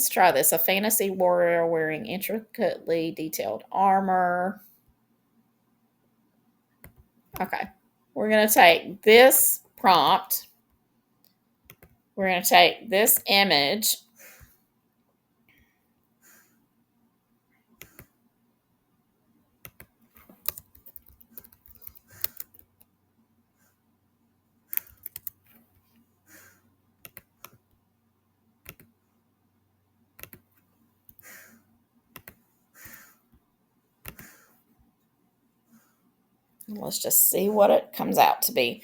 [SPEAKER 1] try this. A fantasy warrior wearing intricately detailed armor. Okay. We're going to take this prompt. We're going to take this image. Let's just see what it comes out to be.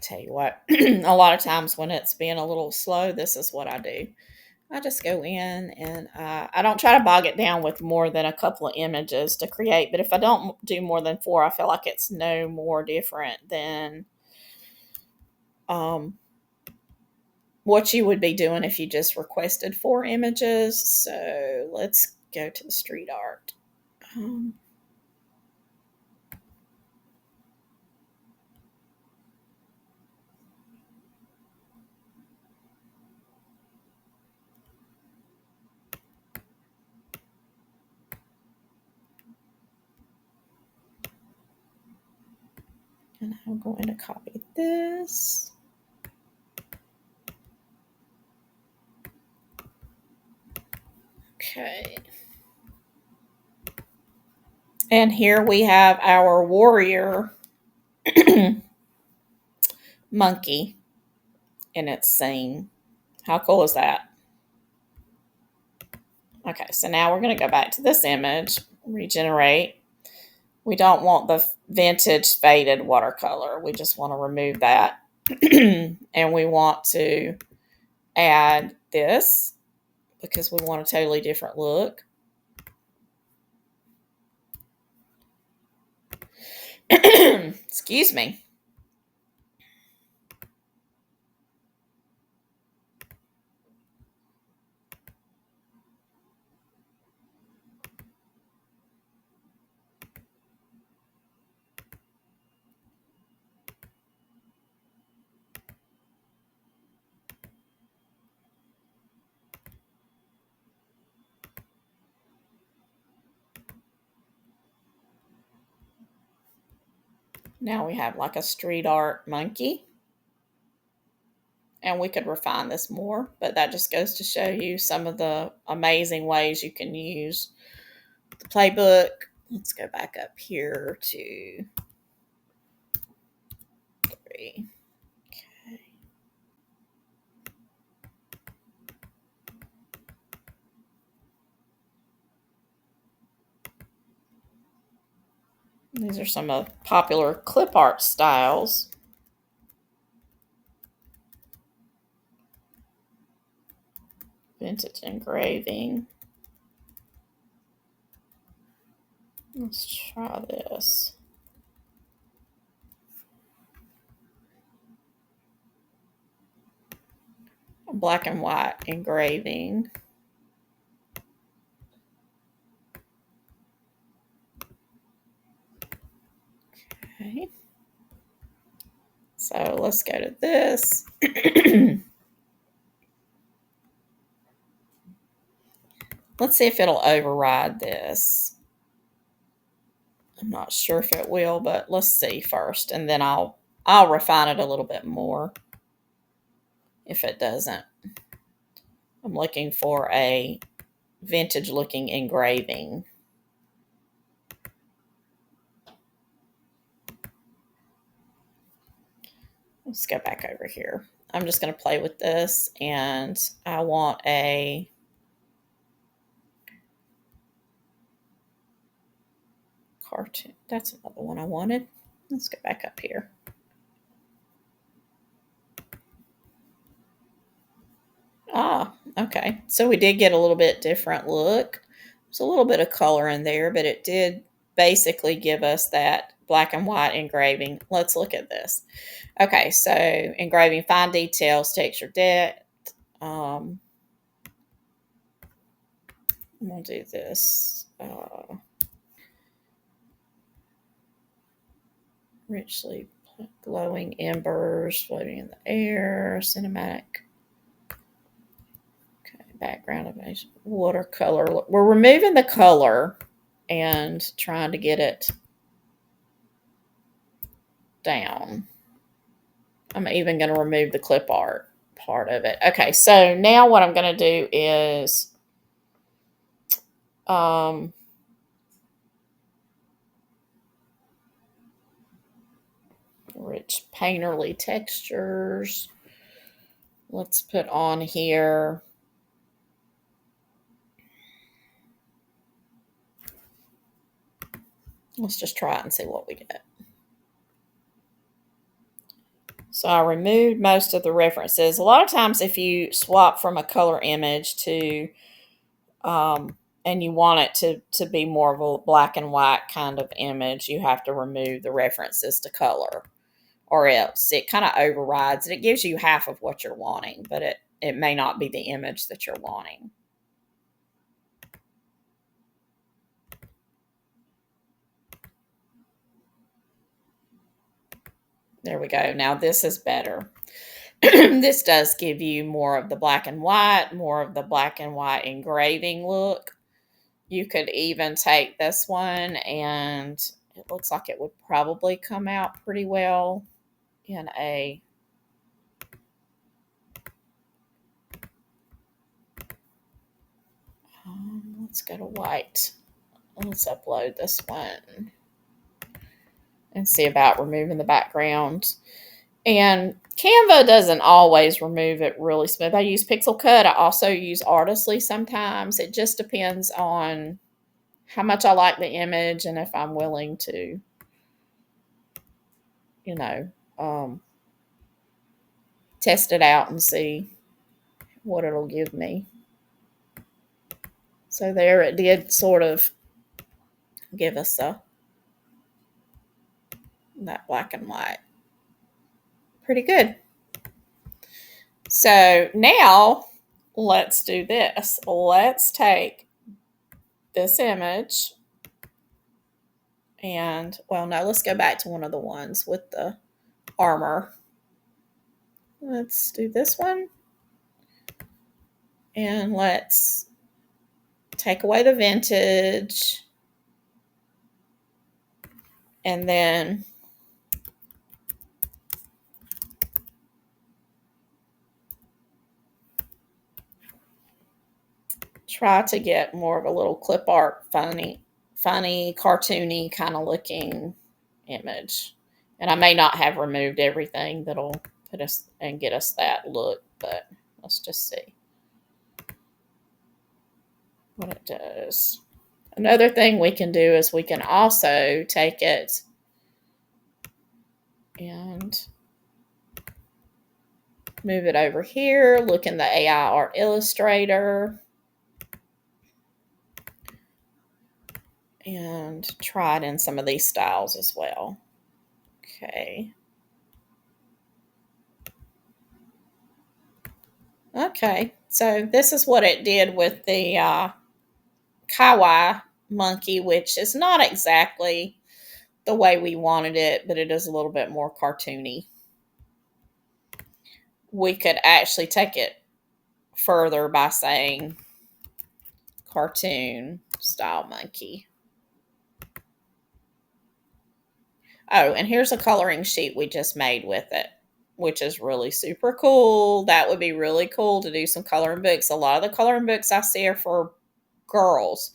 [SPEAKER 1] Tell you what, a lot of times when it's being a little slow, this is what I do. I just go in and I don't try to bog it down with more than a couple of images to create. But if I don't do more than 4, I feel like it's no more different than what you would be doing if you just requested 4 images. So let's go to the street art. And I'm going to copy this. Okay. And here we have our warrior monkey in its scene. How cool is that? Okay, so now we're going to go back to this image, regenerate. We don't want the vintage faded watercolor. We just want to remove that. And we want to add this because we want a totally different look. Excuse me. Now we have like a street art monkey. And we could refine this more, but that just goes to show you some of the amazing ways you can use the playbook. Let's go back up here to 3. Okay. These are some of popular clip art styles. Vintage engraving. Let's try this. Black and white engraving. Okay. So let's go to this. Let's see if it'll override this. I'm not sure if it will, but let's see first, and then I'll refine it a little bit more if it doesn't. I'm looking for a vintage looking engraving. Let's go back over here. I'm just going to play with this, and I want a cartoon. That's another one I wanted. Let's go back up here. Ah, okay. So we did get a little bit different look. There's a little bit of color in there, but it did basically give us that black and white engraving. Let's look at this. Okay, so engraving, fine details, texture depth. I'm going to do this. Richly glowing embers floating in the air, cinematic. Okay, background image, watercolor. We're removing the color and trying to get it down. I'm even going to remove the clip art part of it. Okay, so now what I'm going to do is rich painterly textures. Let's put on here let's just try it and see what we get. So I removed most of the references. A lot of times if you swap from a color image to and you want it to be more of a black and white kind of image, you have to remove the references to color, or else it kind of overrides it. It gives you half of what you're wanting, but it may not be the image that you're wanting. There we go. Now this is better. This does give you more of the black and white, more of the black and white engraving look. You could even take this one and it looks like it would probably come out pretty well in a let's go to white. Let's upload this one and see about removing the background. And Canva doesn't always remove it really smooth. I use Pixel Cut. I also use Artistly sometimes. It just depends on how much I like the image and if I'm willing to, you know, test it out and see what it'll give me. So there it did sort of give us that black and white. Pretty good. So now let's do this. Let's take this image and, well, no, let's go back to one of the ones with the armor. Let's do this one. And let's take away the vintage. And then try to get more of a little clip art, funny, cartoony kind of looking image. And I may not have removed everything that'll put us and get us that look, but let's just see what it does. Another thing we can do is we can also take it and move it over here, look in the AI Art Illustrator, and try it in some of these styles as well. Okay. Okay, so this is what it did with the kawaii monkey, which is not exactly the way we wanted it, but it is a little bit more cartoony. We could actually take it further by saying cartoon style monkey. Oh, and here's a coloring sheet we just made with it, which is really super cool. That would be really cool to do some coloring books. A lot of the coloring books I see are for girls.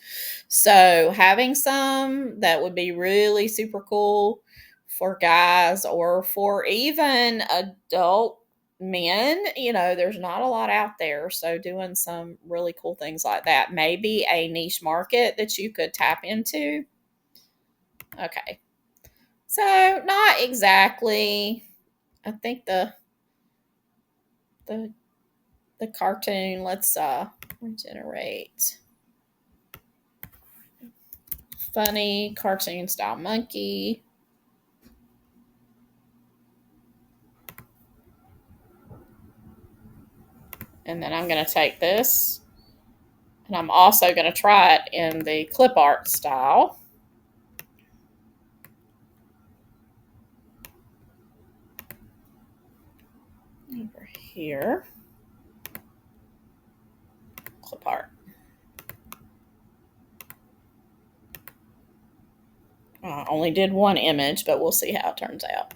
[SPEAKER 1] So having some that would be really super cool for guys or for even adult men. You know, there's not a lot out there. So doing some really cool things like that. Maybe a niche market that you could tap into. Okay. So not exactly. I think the cartoon, let's regenerate funny cartoon style monkey. And then I'm going to take this and I'm also going to try it in the clip art style. Over here. Clip art. I only did one image, but we'll see how it turns out.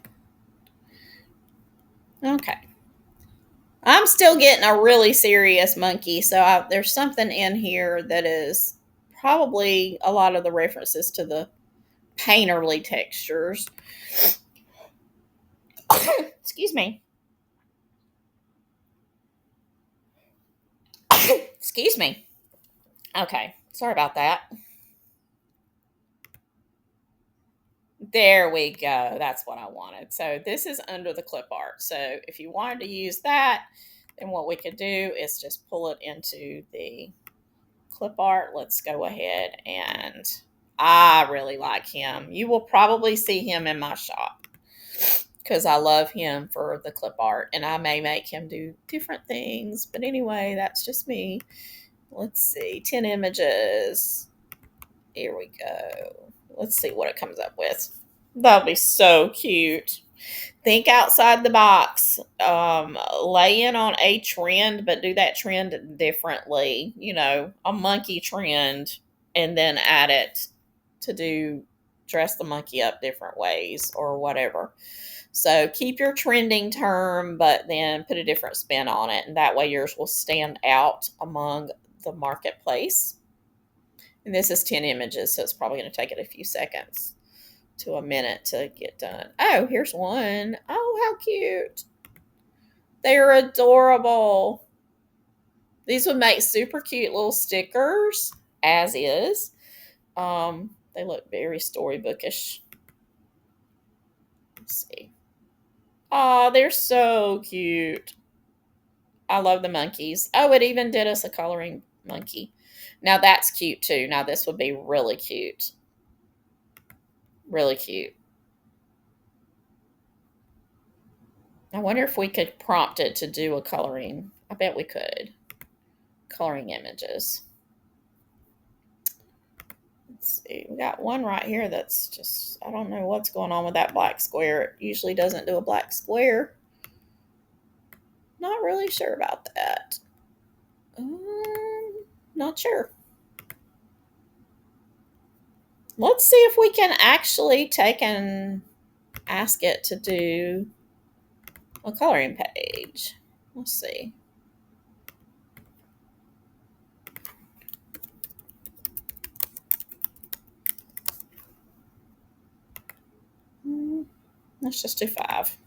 [SPEAKER 1] Okay. I'm still getting a really serious monkey, so there's something in here that is probably a lot of the references to the painterly textures. Excuse me. Excuse me. Okay, sorry about that. There we go. That's what I wanted. So this is under the clip art. So if you wanted to use that, then what we could do is just pull it into the clip art. Let's go ahead, and I really like him. You will probably see him in my shop because I love him for the clip art, and I may make him do different things. But anyway, that's just me. Let's see, 10 images. Here we go. Let's see what it comes up with. That'll be so cute. Think outside the box. Lay in on a trend, but do that trend differently. You know, a monkey trend, and then add it to do dress the monkey up different ways or whatever. So keep your trending term, but then put a different spin on it. And that way yours will stand out among the marketplace. And this is 10 images, so it's probably going to take it a few seconds to a minute to get done. Oh, here's one. Oh, how cute. They're adorable. These would make super cute little stickers, as is. They look very storybookish. Let's see. Oh, they're so cute. I love the monkeys. Oh, it even did us a coloring monkey. Now that's cute too. Now this would be really cute. Really cute. I wonder if we could prompt it to do a coloring. I bet we could. Coloring images. Let's see. We got one right here that's just, I don't know what's going on with that black square. It usually doesn't do a black square. Not really sure about that. Not sure. Let's see if we can actually take and ask it to do a coloring page. Let's see. Let's just do 5.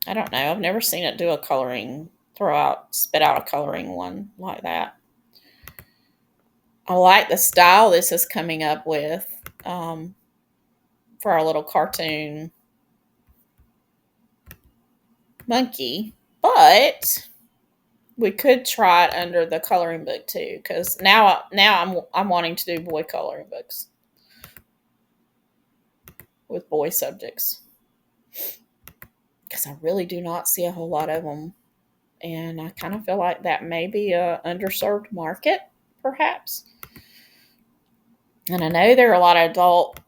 [SPEAKER 1] I don't know. I've never seen it do a coloring, spit out a coloring one like that. I like the style this is coming up with for our little cartoon monkey, but we could try it under the coloring book too, because now I'm wanting to do boy coloring books with boy subjects, because I really do not see a whole lot of them, and I kind of feel like that may be a underserved market, perhaps. And I know there are a lot of adults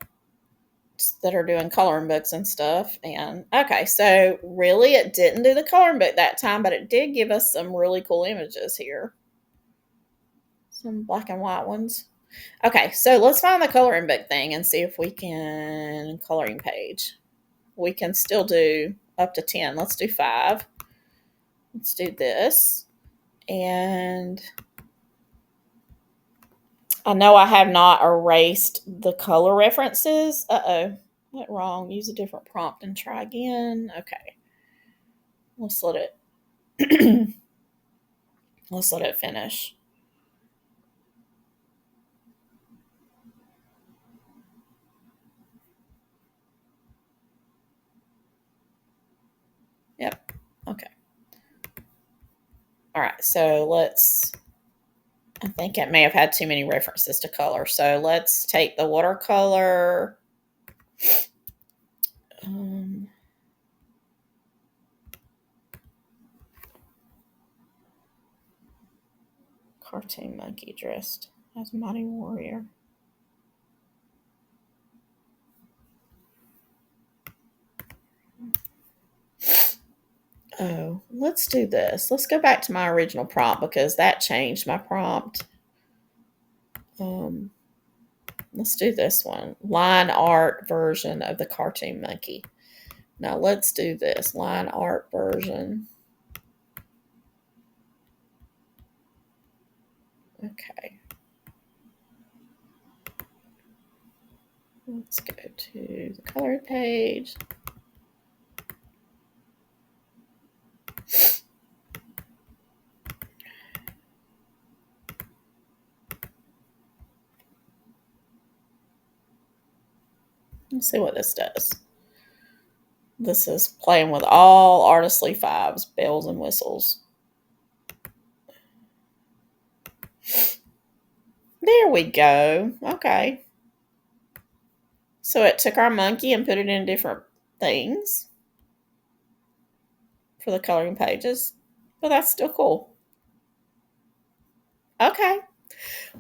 [SPEAKER 1] that are doing coloring books and stuff. And okay, so really it didn't do the coloring book that time, but it did give us some really cool images here. Some black and white ones. Okay, so let's find the coloring book thing and see if we can coloring page. We can still do up to 10. Let's do 5. Let's do this. And I know I have not erased the color references. Uh-oh, went wrong. Use a different prompt and try again. Okay. Let's let it let's let it finish. Yep. Okay. All right. So I think it may have had too many references to color. So let's take the watercolor. Cartoon monkey dressed as mighty warrior. Oh, let's do this. Let's go back to my original prompt because that changed my prompt. Let's do this one. Line art version of the cartoon monkey. Now let's do this. Line art version. Okay. Let's go to the color page. Let's see what this does. This is playing with all artistly 5s, bells and whistles. There we go. Okay. So it took our monkey and put it in different things for the coloring pages, but that's still cool. Okay.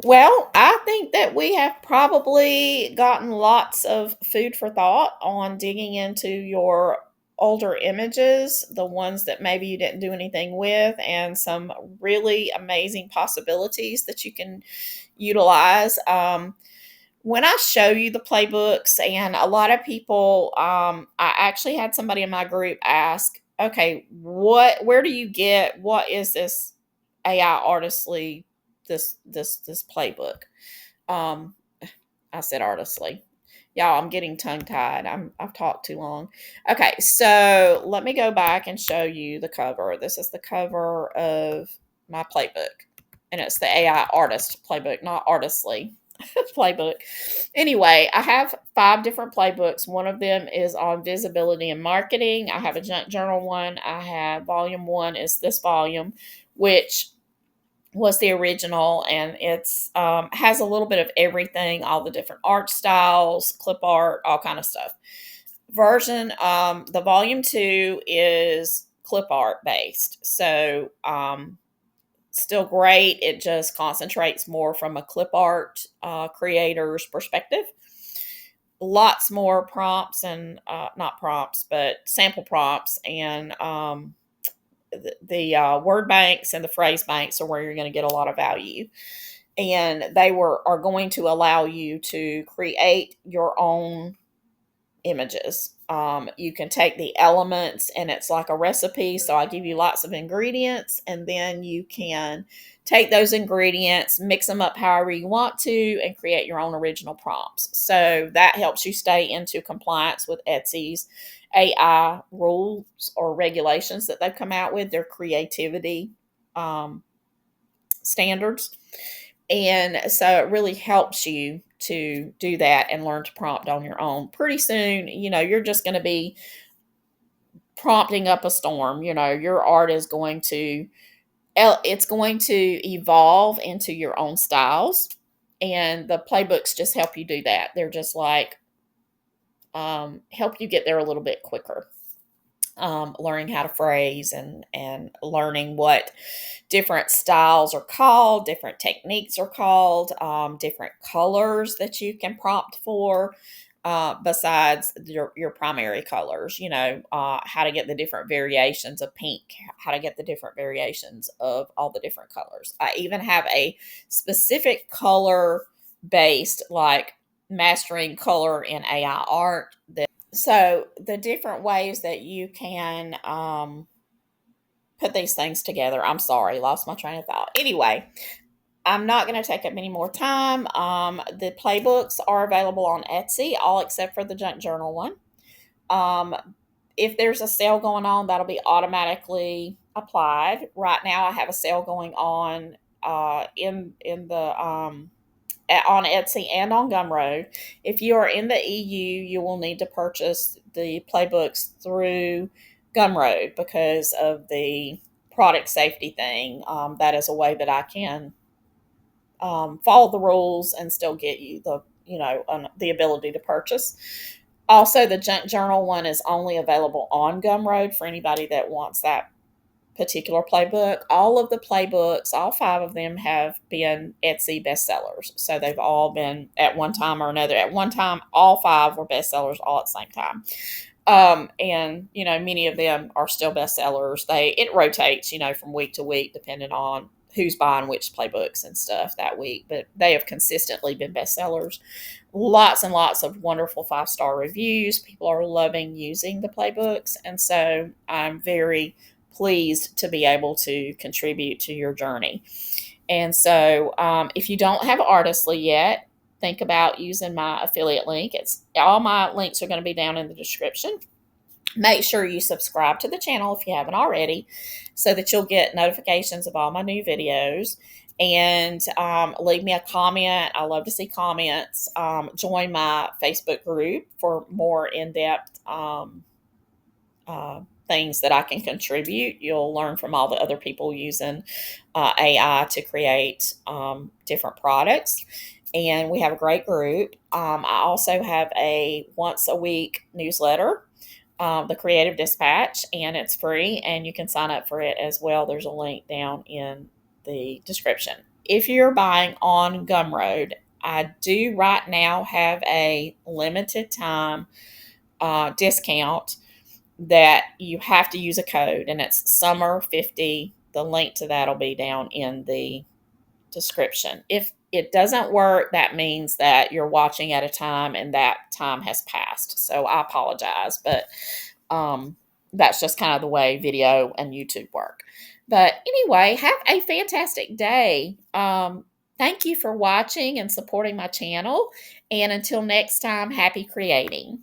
[SPEAKER 1] Well, I think that we have probably gotten lots of food for thought on digging into your older images, the ones that maybe you didn't do anything with, and some really amazing possibilities that you can utilize. When I show you the playbooks, and a lot of people, I actually had somebody in my group ask, okay, where do you get, what is this AI Artistly, this playbook? Um, I said artistly. Y'all, I'm getting tongue tied. I've talked too long. Okay, so let me go back and show you the cover. This is the cover of my playbook, and it's the AI Artist playbook, not Artistly playbook. Anyway, I have 5 different playbooks. One of them is on visibility and marketing. I have a junk journal one. I have volume 1 is this volume, which was the original, and it's has a little bit of everything, all the different art styles, clip art, all kind of stuff. The volume 2 is clip art based, so still great. It just concentrates more from a clip art creator's perspective. Lots more prompts and not prompts, but sample prompts, and the word banks and the phrase banks are where you're going to get a lot of value. And they are going to allow you to create your own images. You can take the elements, and it's like a recipe. So I give you lots of ingredients, and then you can take those ingredients, mix them up however you want to, and create your own original prompts. So that helps you stay into compliance with Etsy's AI rules or regulations that they've come out with, their creativity standards. And so it really helps you to do that and learn to prompt on your own. Pretty soon, you're just going to be prompting up a storm. Your art is going to evolve into your own styles, and the playbooks just help you do that. They're just like help you get there a little bit quicker. Learning how to phrase, and learning what different styles are called, different techniques are called, different colors that you can prompt for, besides your primary colors. How to get the different variations of pink, how to get the different variations of all the different colors. I even have a specific color based, like mastering color in AI art. So the different ways that you can put these things together. I'm sorry, lost my train of thought. Anyway, I'm not going to take up any more time. The playbooks are available on Etsy, all except for the junk journal one. Um, if there's a sale going on, that'll be automatically applied. Right now, I have a sale going on in the on Etsy and on Gumroad. If you are in the EU, you will need to purchase the playbooks through Gumroad because of the product safety thing. That is a way that I can follow the rules and still get you the ability to purchase. Also, the junk journal one is only available on Gumroad for anybody that wants that particular playbook. All of the playbooks, all 5 of them, have been Etsy bestsellers. So they've all been at one time or another. At one time, all 5 were bestsellers all at the same time. And many of them are still bestsellers. It rotates, from week to week, depending on who's buying which playbooks and stuff that week. But they have consistently been bestsellers. Lots and lots of wonderful 5-star reviews. People are loving using the playbooks, and so I'm very pleased to be able to contribute to your journey. And so if you don't have Artistly yet, think about using my affiliate link. All my links are going to be down in the description. Make sure you subscribe to the channel if you haven't already, so that you'll get notifications of all my new videos. And leave me a comment. I love to see comments. Join my Facebook group for more in-depth things that I can contribute. You'll learn from all the other people using AI to create different products. And we have a great group. I also have a once a week newsletter, the Creative Dispatch, and it's free, and you can sign up for it as well. There's a link down in the description. If you're buying on Gumroad, I do right now have a limited time discount that you have to use a code, and it's summer50. The link to that will be down in the description. If it doesn't work, that means that you're watching at a time and that time has passed. So I apologize, but um, that's just kind of the way video and YouTube work. But anyway, have a fantastic day. Thank you for watching and supporting my channel. And until next time, happy creating.